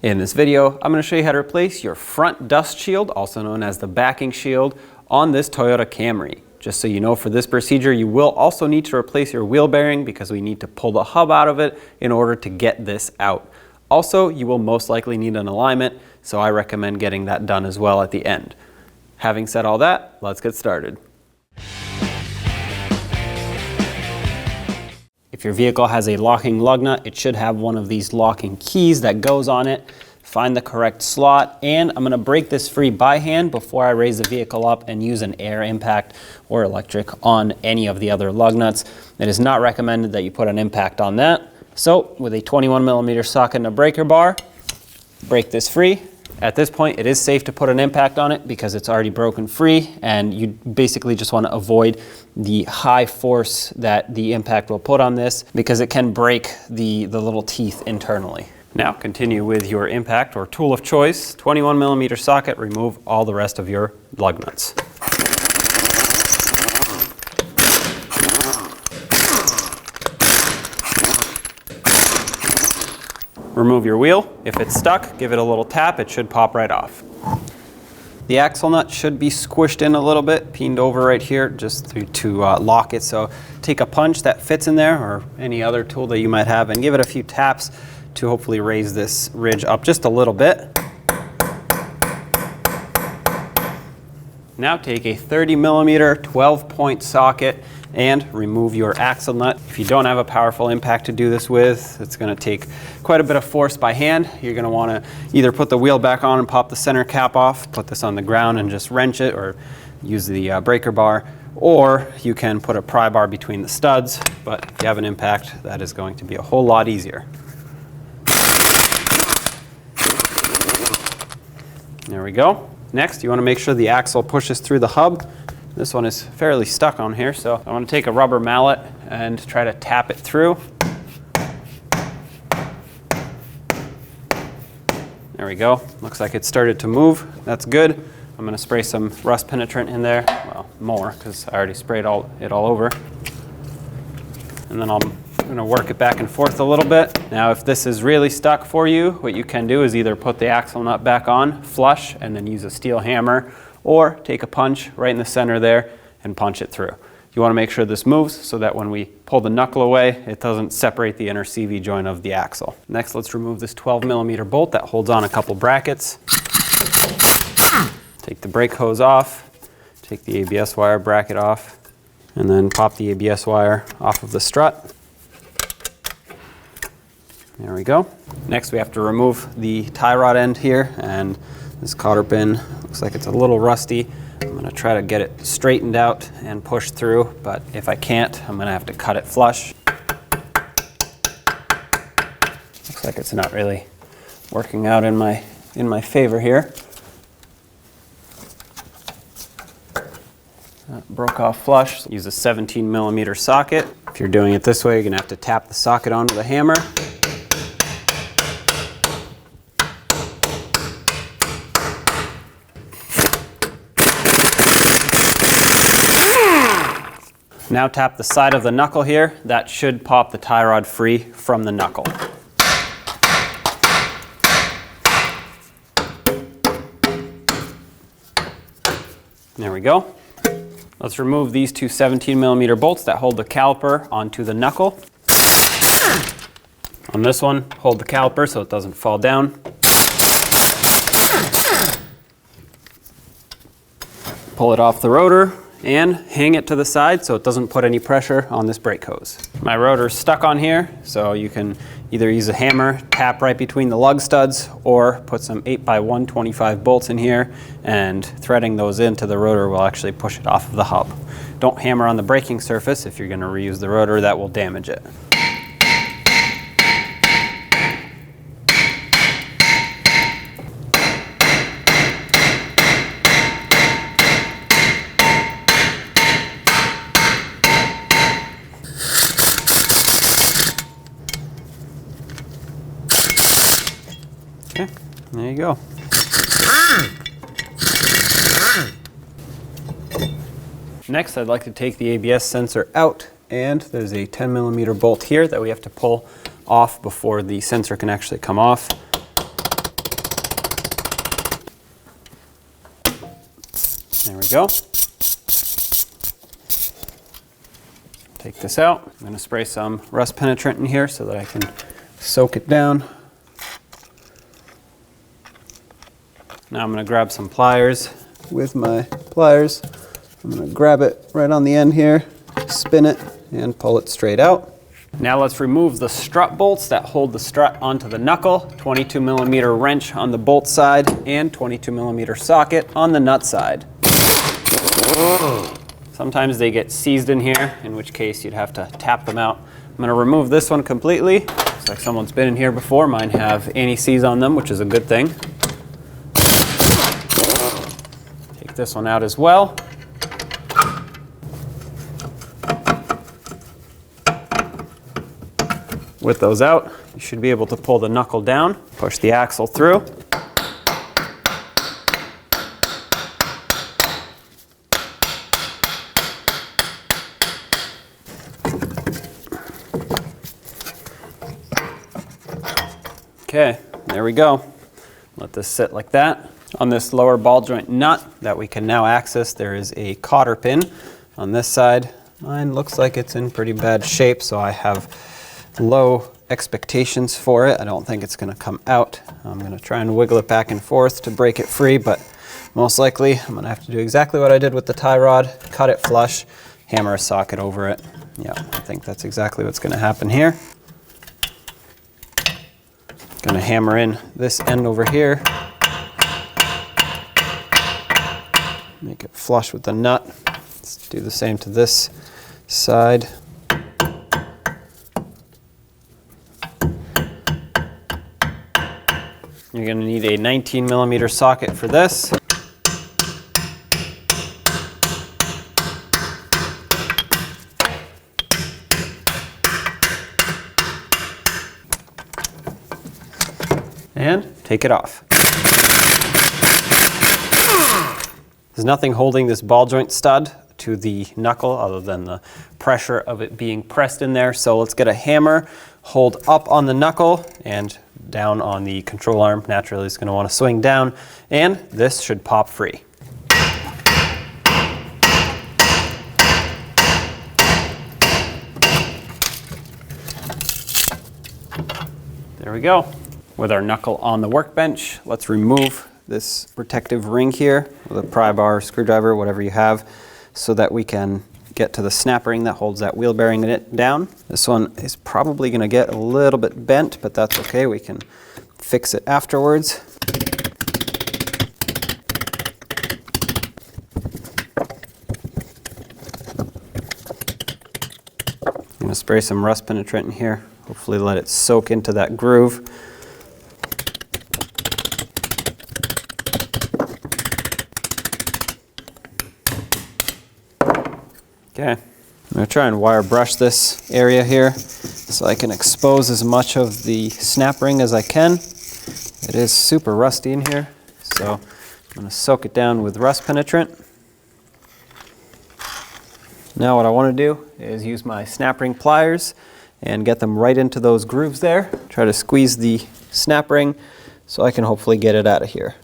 In this video, I'm going to show you how to replace your front dust shield, also known as the backing shield, on this Toyota Camry. Just so you know, for this procedure, you will also need to replace your wheel bearing because we need to pull the hub out of it in order to get this out. Also, you will most likely need an alignment, so I recommend getting that done as well at the end. Having said all that, let's get started. If your vehicle has a locking lug nut, it should have one of these locking keys that goes on it. Find the correct slot, and I'm going to break this free by hand before I raise the vehicle up and use an air impact or electric on any of the other lug nuts. It is not recommended that you put an impact on that. So with a 21mm socket and a breaker bar, break this free. At this point, it is safe to put an impact on it because it's already broken free, and you basically just want to avoid the high force that the impact will put on this because it can break the little teeth internally. Now continue with your impact or tool of choice. 21mm socket, remove all the rest of your lug nuts. Remove your wheel. If it's stuck, give it a little tap. It should pop right off. The axle nut should be squished in a little bit, peened over right here, just to lock it. So take a punch that fits in there or any other tool that you might have and give it a few taps to hopefully raise this ridge up just a little bit. Now take a 30mm 12-point socket and remove your axle nut. If you don't have a powerful impact to do this with, it's going to take quite a bit of force by hand. You're going to want to either put the wheel back on and pop the center cap off, put this on the ground and just wrench it, or use the breaker bar, or you can put a pry bar between the studs, but if you have an impact, that is going to be a whole lot easier. There we go. Next, you want to make sure the axle pushes through the hub. This one is fairly stuck on here, so I want to take a rubber mallet and try to tap it through. There we go. Looks like it started to move. That's good. I'm going to spray some rust penetrant in there. Well, more, because I already sprayed it all over. And then I'm going to work it back and forth a little bit. Now, if this is really stuck for you, what you can do is either put the axle nut back on, flush, and then use a steel hammer, or take a punch right in the center there and punch it through. You want to make sure this moves so that when we pull the knuckle away, it doesn't separate the inner CV joint of the axle. Next, let's remove this 12mm bolt that holds on a couple brackets. Take the brake hose off, take the ABS wire bracket off, and then pop the ABS wire off of the strut. There we go. Next, we have to remove the tie rod end here, and this cotter pin looks like it's a little rusty. I'm going to try to get it straightened out and pushed through, but if I can't, I'm going to have to cut it flush. Looks like it's not really working out in my favor here. That broke off flush. Use a 17mm socket. If you're doing it this way, you're going to have to tap the socket onto the hammer. Now tap the side of the knuckle here. That should pop the tie rod free from the knuckle. There we go. Let's remove these two 17mm bolts that hold the caliper onto the knuckle. On this one, hold the caliper so it doesn't fall down. Pull it off the rotor and hang it to the side so it doesn't put any pressure on this brake hose. My rotor's stuck on here, so you can either use a hammer, tap right between the lug studs, or put some 8x125 bolts in here, and threading those into the rotor will actually push it off of the hub. Don't hammer on the braking surface. If you're going to reuse the rotor, that will damage it. Okay, there you go. Next, I'd like to take the ABS sensor out, and there's a 10mm bolt here that we have to pull off before the sensor can actually come off. There we go. Take this out. I'm going to spray some rust penetrant in here so that I can soak it down. Now I'm going to grab some pliers. With my pliers, I'm going to grab it right on the end here, spin it, and pull it straight out. Now let's remove the strut bolts that hold the strut onto the knuckle, 22mm wrench on the bolt side, and 22mm socket on the nut side. Sometimes they get seized in here, in which case you'd have to tap them out. I'm going to remove this one completely. Looks like someone's been in here before. Mine have anti-seize on them, which is a good thing. Take this one out as well. With those out, you should be able to pull the knuckle down, push the axle through. Okay, there we go. Let this sit like that. On this lower ball joint nut that we can now access, there is a cotter pin on this side. Mine looks like it's in pretty bad shape, so I have low expectations for it. I don't think it's going to come out. I'm going to try and wiggle it back and forth to break it free, but most likely I'm going to have to do exactly what I did with the tie rod, cut it flush, hammer a socket over it. Yeah, I think that's exactly what's going to happen here. Going to hammer in this end over here. Make it flush with the nut. Let's do the same to this side. You're going to need a 19mm socket for this. And take it off. There's nothing holding this ball joint stud to the knuckle other than the pressure of it being pressed in there. So let's get a hammer, hold up on the knuckle and down on the control arm. Naturally, it's going to want to swing down, and this should pop free. There we go. With our knuckle on the workbench, let's remove this protective ring here with a pry bar, screwdriver, whatever you have, so that we can get to the snap ring that holds that wheel bearing in it down. This one is probably going to get a little bit bent, but that's okay. We can fix it afterwards. I'm going to spray some rust penetrant in here, hopefully let it soak into that groove. Okay, I'm going to try and wire brush this area here so I can expose as much of the snap ring as I can. It is super rusty in here, so I'm going to soak it down with rust penetrant. Now what I want to do is use my snap ring pliers and get them right into those grooves there. Try to squeeze the snap ring so I can hopefully get it out of here.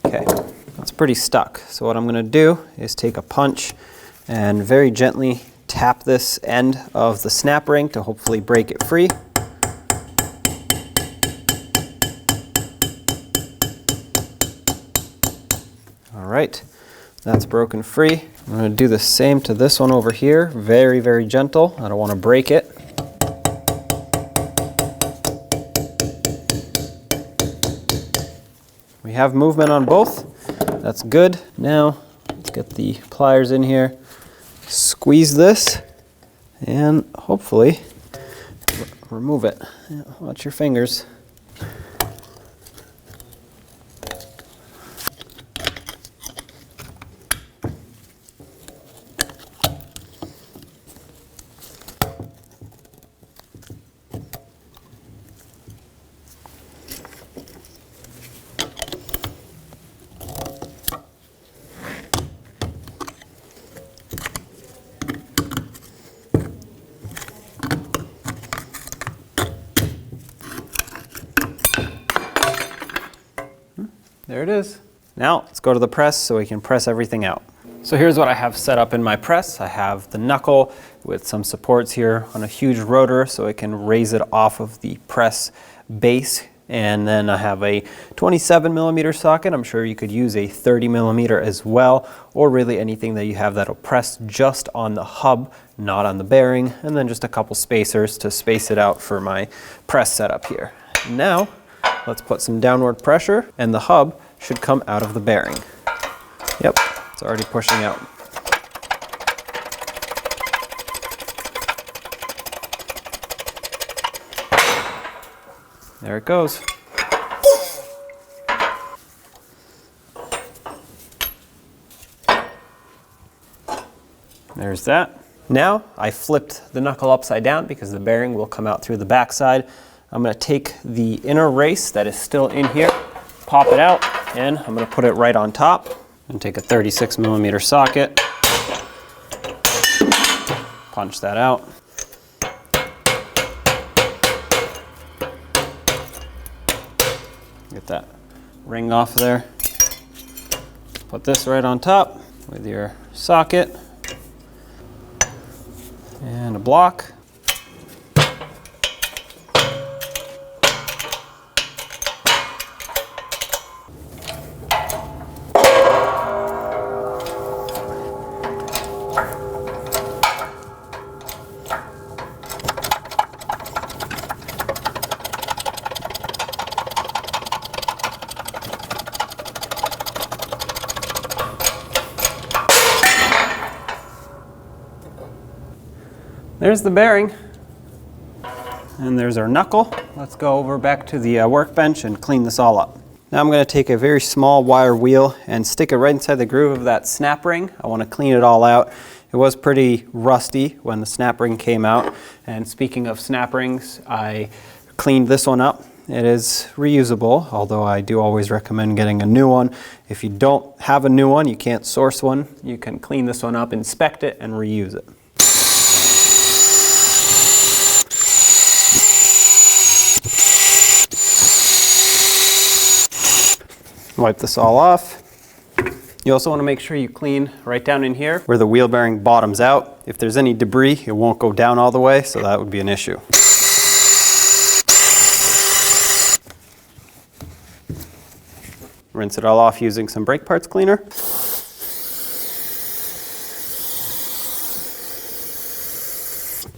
Okay, that's pretty stuck. So what I'm going to do is take a punch and very gently tap this end of the snap ring to hopefully break it free. All right, that's broken free. I'm going to do the same to this one over here. Very, very gentle. I don't want to break it. We have movement on both. That's good. Now, let's get the pliers in here. Squeeze this and hopefully remove it. Yeah, watch your fingers. There it is. Now let's go to the press so we can press everything out. So here's what I have set up in my press. I have the knuckle with some supports here on a huge rotor so it can raise it off of the press base. And then I have a 27mm socket. I'm sure you could use a 30mm as well, or really anything that you have that'll press just on the hub, not on the bearing. And then just a couple spacers to space it out for my press setup here. Now, let's put some downward pressure and the hub should come out of the bearing. Yep, it's already pushing out. There it goes. There's that. Now I flipped the knuckle upside down because the bearing will come out through the backside. I'm going to take the inner race that is still in here, pop it out, and I'm going to put it right on top. And take a 36mm socket, punch that out. Get that ring off of there. Put this right on top with your socket and a block. There's the bearing, and there's our knuckle. Let's go over back to the workbench and clean this all up. Now I'm going to take a very small wire wheel and stick it right inside the groove of that snap ring. I want to clean it all out. It was pretty rusty when the snap ring came out, and speaking of snap rings, I cleaned this one up. It is reusable, although I do always recommend getting a new one. If you don't have a new one, you can't source one, you can clean this one up, inspect it, and reuse it. Wipe this all off. You also want to make sure you clean right down in here where the wheel bearing bottoms out. If there's any debris, it won't go down all the way, so that would be an issue. Rinse it all off using some brake parts cleaner.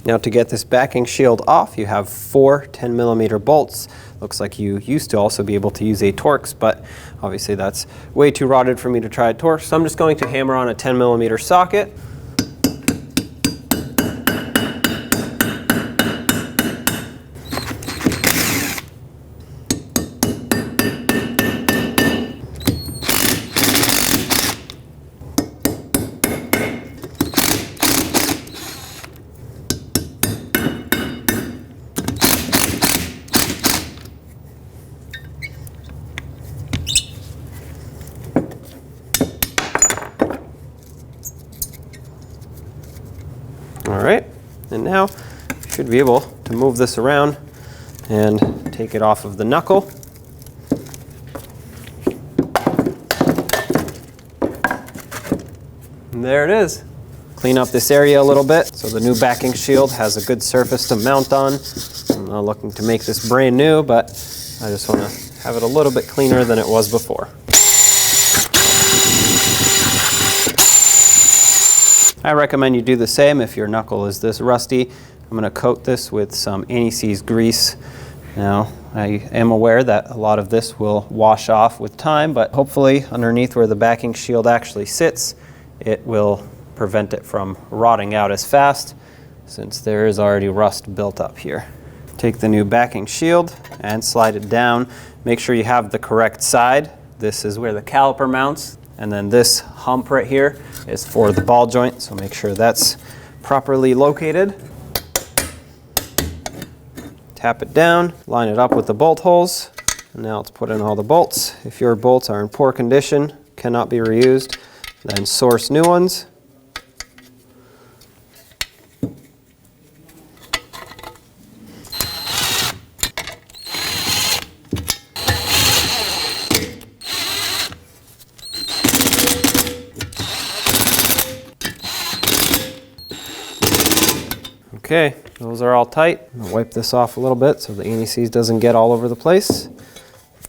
Now to get this backing shield off, you have 4 10mm bolts. Looks like you used to also be able to use a Torx, but obviously that's way too rotted for me to try a Torx. So I'm just going to hammer on a 10mm socket. All right, and now you should be able to move this around and take it off of the knuckle. And there it is. Clean up this area a little bit so the new backing shield has a good surface to mount on. I'm not looking to make this brand new, but I just want to have it a little bit cleaner than it was before. I recommend you do the same if your knuckle is this rusty. I'm going to coat this with some anti-seize grease. Now, I am aware that a lot of this will wash off with time, but hopefully underneath where the backing shield actually sits, it will prevent it from rotting out as fast, since there is already rust built up here. Take the new backing shield and slide it down. Make sure you have the correct side. This is where the caliper mounts. And then this hump right here is for the ball joint, so make sure that's properly located. Tap it down, line it up with the bolt holes, and now let's put in all the bolts. If your bolts are in poor condition, cannot be reused, then source new ones. Okay, those are all tight. I'm gonna wipe this off a little bit so the anti-seize doesn't get all over the place.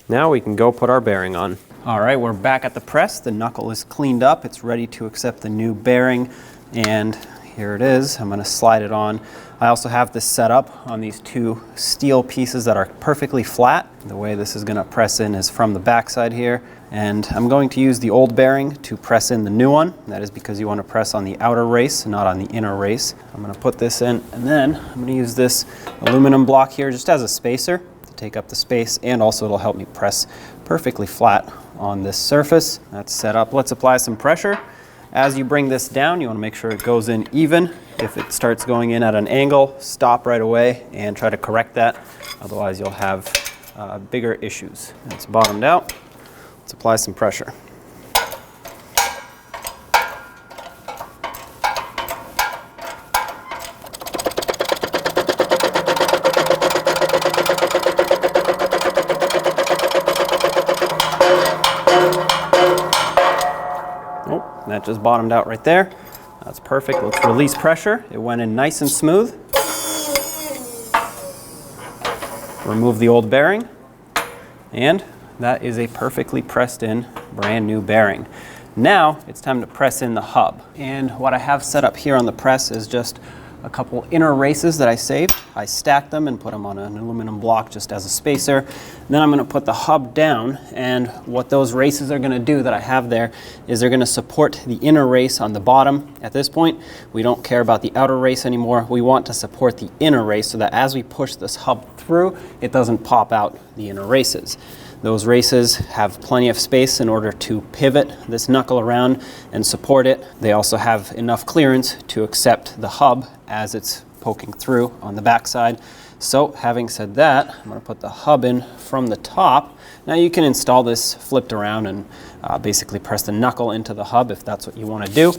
Now we can go put our bearing on. All right, we're back at the press. The knuckle is cleaned up. It's ready to accept the new bearing, and here it is. I'm gonna slide it on. I also have this set up on these two steel pieces that are perfectly flat. The way this is gonna press in is from the backside here, and I'm going to use the old bearing to press in the new one. That is because you wanna press on the outer race, not on the inner race. I'm gonna put this in, and then I'm gonna use this aluminum block here just as a spacer to take up the space, and also it'll help me press perfectly flat on this surface. That's set up. Let's apply some pressure. As you bring this down, you want to make sure it goes in even. If it starts going in at an angle, stop right away and try to correct that. Otherwise, you'll have bigger issues. It's bottomed out. Let's apply some pressure. That just bottomed out right there. That's perfect. Let's release pressure. It went in nice and smooth. Remove the old bearing, and that is a perfectly pressed in brand new bearing. Now it's time to press in the hub. And what I have set up here on the press is just a couple inner races that I saved. I stacked them and put them on an aluminum block just as a spacer. Then I'm going to put the hub down, and what those races are going to do that I have there is they're going to support the inner race on the bottom. At this point, we don't care about the outer race anymore. We want to support the inner race so that as we push this hub through, it doesn't pop out the inner races. Those races have plenty of space in order to pivot this knuckle around and support it. They also have enough clearance to accept the hub as it's poking through on the backside. So having said that, I'm going to put the hub in from the top. Now you can install this flipped around and basically press the knuckle into the hub if that's what you want to do.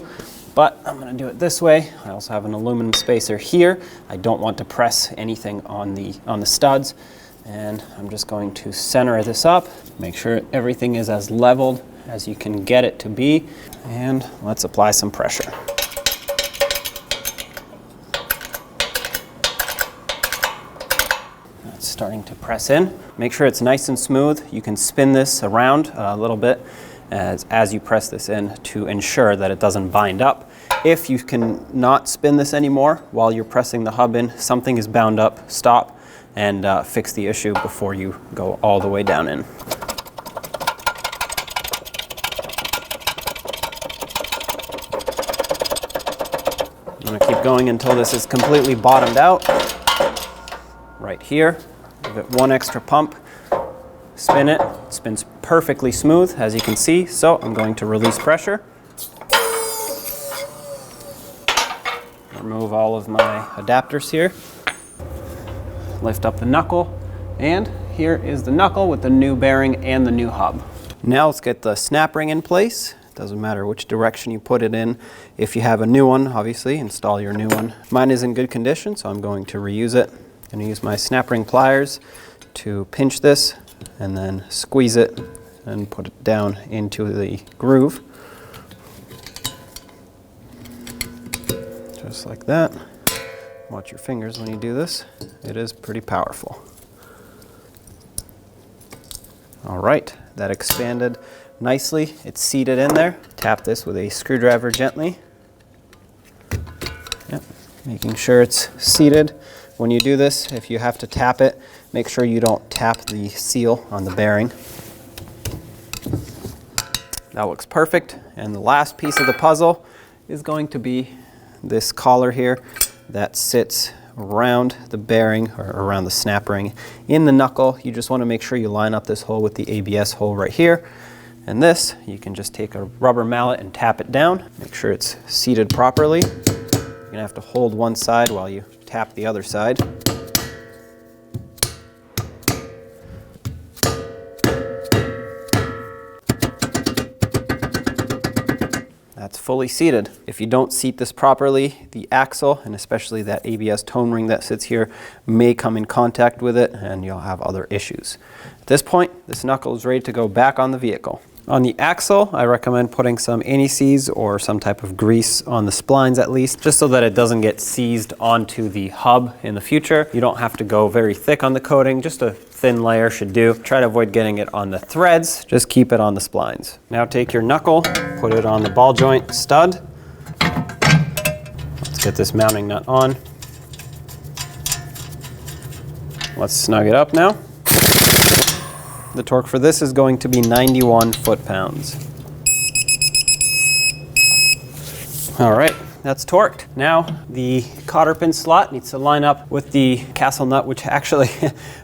But I'm going to do it this way. I also have an aluminum spacer here. I don't want to press anything on the studs. And I'm just going to center this up, make sure everything is as leveled as you can get it to be, and let's apply some pressure. That's starting to press in. Make sure it's nice and smooth. You can spin this around a little bit as you press this in to ensure that it doesn't bind up. If you can not spin this anymore while you're pressing the hub in, something is bound up, stop and fix the issue before you go all the way down in. I'm going to keep going until this is completely bottomed out. Right here, give it one extra pump, spin it. It spins perfectly smooth, as you can see, so I'm going to release pressure. Remove all of my adapters here. Lift up the knuckle, and here is the knuckle with the new bearing and the new hub. Now let's get the snap ring in place. It doesn't matter which direction you put it in. If you have a new one, obviously, install your new one. Mine is in good condition, so I'm going to reuse it. I'm going to use my snap ring pliers to pinch this and then squeeze it and put it down into the groove. Just like that. Watch your fingers when you do this. It is pretty powerful. All right, that expanded nicely. It's seated in there. Tap this with a screwdriver gently. Yep. Making sure it's seated. When you do this, if you have to tap it, make sure you don't tap the seal on the bearing. That looks perfect. And the last piece of the puzzle is going to be this collar here that sits around the bearing or around the snap ring in the knuckle. You just want to make sure you line up this hole with the ABS hole right here. And this, you can just take a rubber mallet and tap it down. Make sure it's seated properly. You're gonna have to hold one side while you tap the other side. That's fully seated. If you don't seat this properly, the axle, and especially that ABS tone ring that sits here, may come in contact with it and you'll have other issues. At this point, this knuckle is ready to go back on the vehicle. On the axle, I recommend putting some anti-seize or some type of grease on the splines at least, just so that it doesn't get seized onto the hub in the future. You don't have to go very thick on the coating, just a thin layer should do. Try to avoid getting it on the threads, just keep it on the splines. Now take your knuckle, put it on the ball joint stud. Let's get this mounting nut on. Let's snug it up now. The torque for this is going to be 91 foot-pounds. All right, that's torqued. Now the cotter pin slot needs to line up with the castle nut, which actually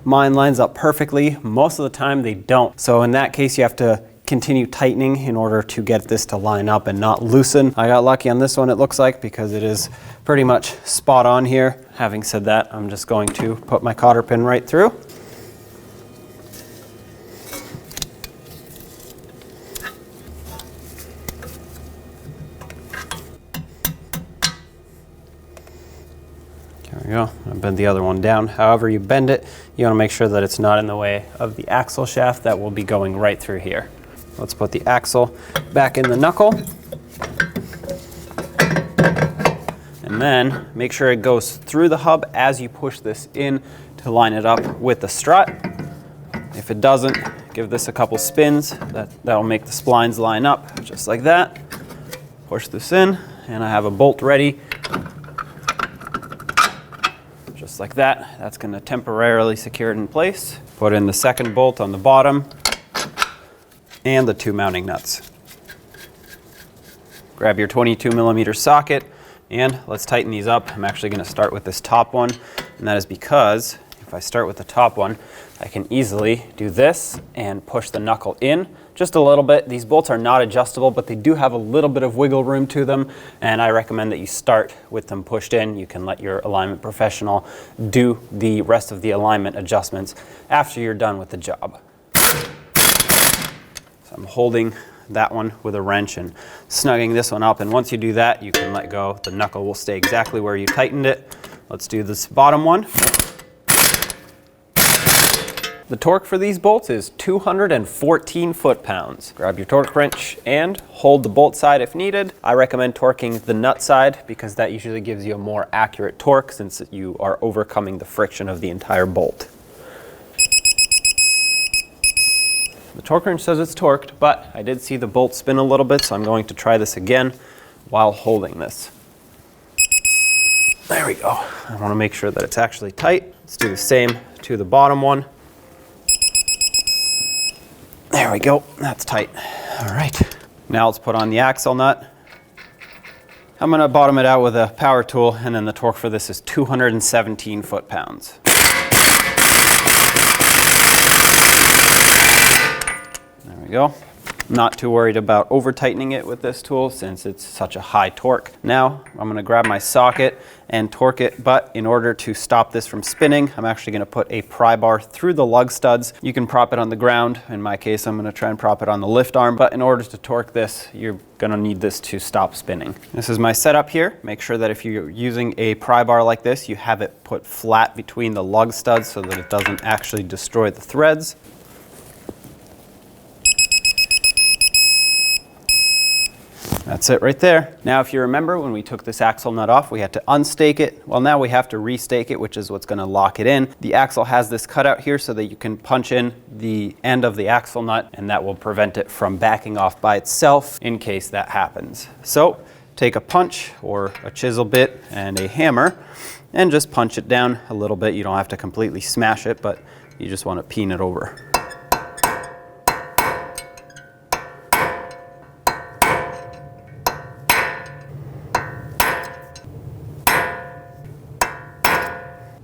mine lines up perfectly. Most of the time they don't. So in that case, you have to continue tightening in order to get this to line up and not loosen. I got lucky on this one, it looks like, because it is pretty much spot on here. Having said that, I'm just going to put my cotter pin right through. There we go. I bend the other one down. However you bend it, you want to make sure that it's not in the way of the axle shaft that will be going right through here. Let's put the axle back in the knuckle. And then make sure it goes through the hub as you push this in to line it up with the strut. If it doesn't, give this a couple spins. That will make the splines line up just like that. Push this in, and I have a bolt ready. Just like that. That's going to temporarily secure it in place. Put in the second bolt on the bottom and the two mounting nuts. Grab your 22mm socket and let's tighten these up. I'm actually going to start with this top one, and that is because if I start with the top one, I can easily do this and push the knuckle in just a little bit. These bolts are not adjustable, but they do have a little bit of wiggle room to them, and I recommend that you start with them pushed in. You can let your alignment professional do the rest of the alignment adjustments after you're done with the job. So I'm holding that one with a wrench and snugging this one up, and once you do that, you can let go. The knuckle will stay exactly where you tightened it. Let's do this bottom one. The torque for these bolts is 214 foot-pounds. Grab your torque wrench and hold the bolt side if needed. I recommend torquing the nut side because that usually gives you a more accurate torque since you are overcoming the friction of the entire bolt. The torque wrench says it's torqued, but I did see the bolt spin a little bit, so I'm going to try this again while holding this. There we go. I want to make sure that it's actually tight. Let's do the same to the bottom one. There we go, that's tight. All right, now let's put on the axle nut. I'm gonna bottom it out with a power tool, and then the torque for this is 217 foot-pounds. There we go. Not too worried about over tightening it with this tool since it's such a high torque. Now I'm gonna grab my socket and torque it, but in order to stop this from spinning, I'm actually gonna put a pry bar through the lug studs. You can prop it on the ground. In my case, I'm gonna try and prop it on the lift arm, but in order to torque this, you're gonna need this to stop spinning. This is my setup here. Make sure that if you're using a pry bar like this, you have it put flat between the lug studs so that it doesn't actually destroy the threads. That's it right there. Now, if you remember when we took this axle nut off, we had to unstake it. Well, now we have to restake it, which is what's going to lock it in. The axle has this cutout here so that you can punch in the end of the axle nut, and that will prevent it from backing off by itself in case that happens. So take a punch or a chisel bit and a hammer and just punch it down a little bit. You don't have to completely smash it, but you just want to peen it over.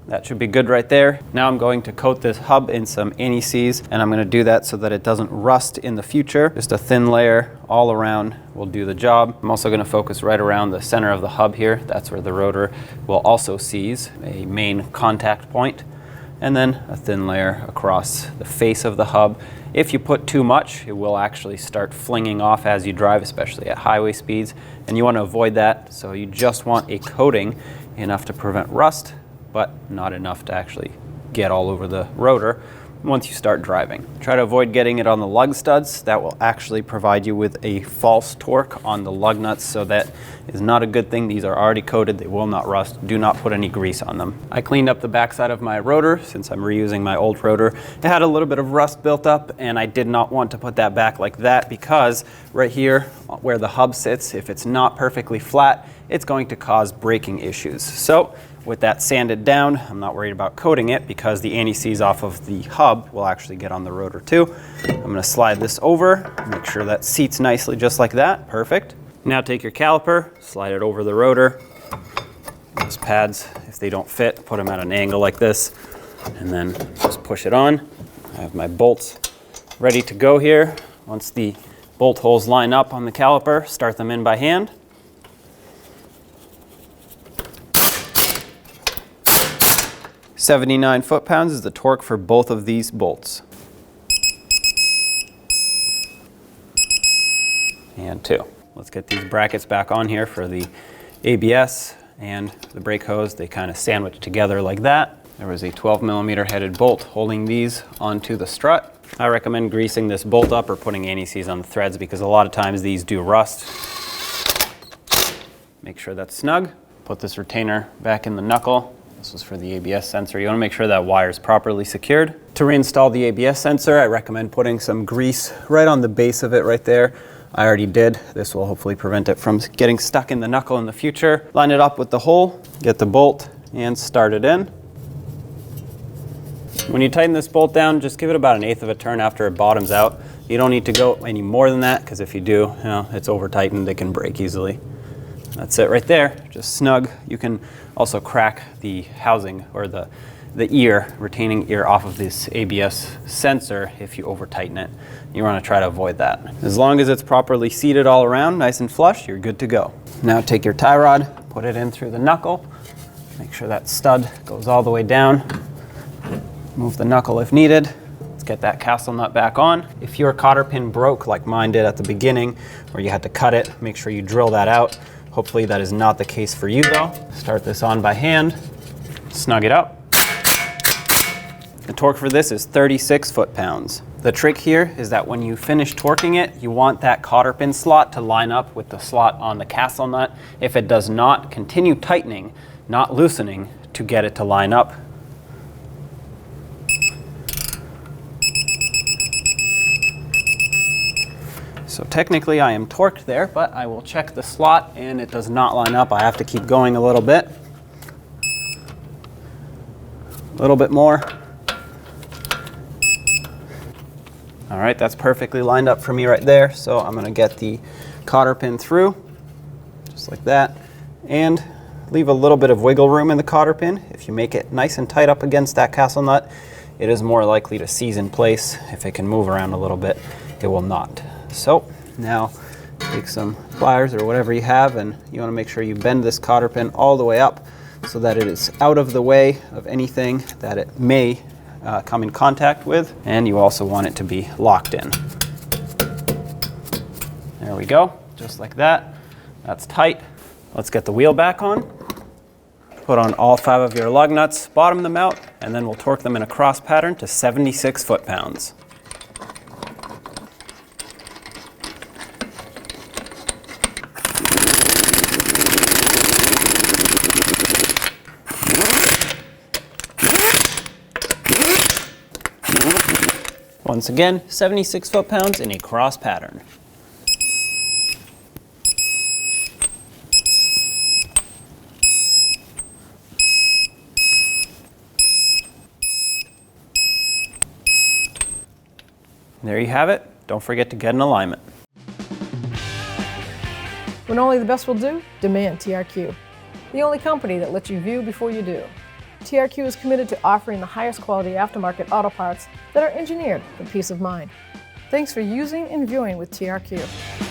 That should be good right there. Now I'm going to coat this hub in some anti-seize, and I'm going to do that so that it doesn't rust in the future. Just a thin layer all around will do the job. I'm also going to focus right around the center of the hub here. That's where the rotor will also seize, a main contact point, and then a thin layer across the face of the hub. If you put too much, it will actually start flinging off as you drive, especially at highway speeds, and you want to avoid that. So you just want a coating enough to prevent rust, but not enough to actually get all over the rotor. once you start driving. Try to avoid getting it on the lug studs. That will actually provide you with a false torque on the lug nuts, so that is not a good thing. These are already coated, they will not rust. Do not put any grease on them. I cleaned up the backside of my rotor since I'm reusing my old rotor. It had a little bit of rust built up, and I did not want to put that back like that because right here where the hub sits, if it's not perfectly flat, it's going to cause braking issues. So with that sanded down, I'm not worried about coating it because the anti-seize off of the hub will actually get on the rotor too. I'm going to slide this over, make sure that seats nicely just like that. Perfect. Now take your caliper, slide it over the rotor. Those pads, if they don't fit, put them at an angle like this, and then just push it on. I have my bolts ready to go here. Once the bolt holes line up on the caliper, start them in by hand. .79 foot-pounds is the torque for both of these bolts. And 2. Let's get these brackets back on here for the ABS and the brake hose. They kind of sandwich together like that. There was a 12mm headed bolt holding these onto the strut. I recommend greasing this bolt up or putting anti-seize on the threads because a lot of times these do rust. Make sure that's snug. Put this retainer back in the knuckle. This was for the ABS sensor. You want to make sure that wire is properly secured. To reinstall the ABS sensor, I recommend putting some grease right on the base of it right there. I already did. This will hopefully prevent it from getting stuck in the knuckle in the future. Line it up with the hole, get the bolt, and start it in. When you tighten this bolt down, just give it about 1/8 of a turn after it bottoms out. You don't need to go any more than that because if you do, it's over tightened, it can break easily. That's it right there, just snug. You can also crack the housing or the ear, retaining ear off of this ABS sensor if you over tighten it. You want to try to avoid that. As long as it's properly seated all around, nice and flush, you're good to go. Now take your tie rod, put it in through the knuckle. Make sure that stud goes all the way down. Move the knuckle if needed. Let's get that castle nut back on. If your cotter pin broke like mine did at the beginning, or you had to cut it, make sure you drill that out. Hopefully that is not the case for you though. Start this on by hand, snug it up. The torque for this is 36 foot-pounds. The trick here is that when you finish torquing it, you want that cotter pin slot to line up with the slot on the castle nut. If it does not, continue tightening, not loosening, to get it to line up. So technically I am torqued there, but I will check the slot and it does not line up. I have to keep going a little bit. A little bit more. All right, that's perfectly lined up for me right there. So I'm gonna get the cotter pin through, just like that, and leave a little bit of wiggle room in the cotter pin. If you make it nice and tight up against that castle nut, it is more likely to seize in place. If it can move around a little bit, it will not. So now take some pliers or whatever you have, and you want to make sure you bend this cotter pin all the way up so that it is out of the way of anything that it may come in contact with, and you also want it to be locked in. There we go, just like that. That's tight. Let's get the wheel back on. Put on all 5 of your lug nuts, bottom them out, and then we'll torque them in a cross pattern to 76 foot-pounds. Once again, 76 foot-pounds in a cross pattern. There you have it. Don't forget to get an alignment. When only the best will do, demand TRQ. The only company that lets you view before you do. TRQ is committed to offering the highest quality aftermarket auto parts that are engineered for peace of mind. Thanks for using and viewing with TRQ.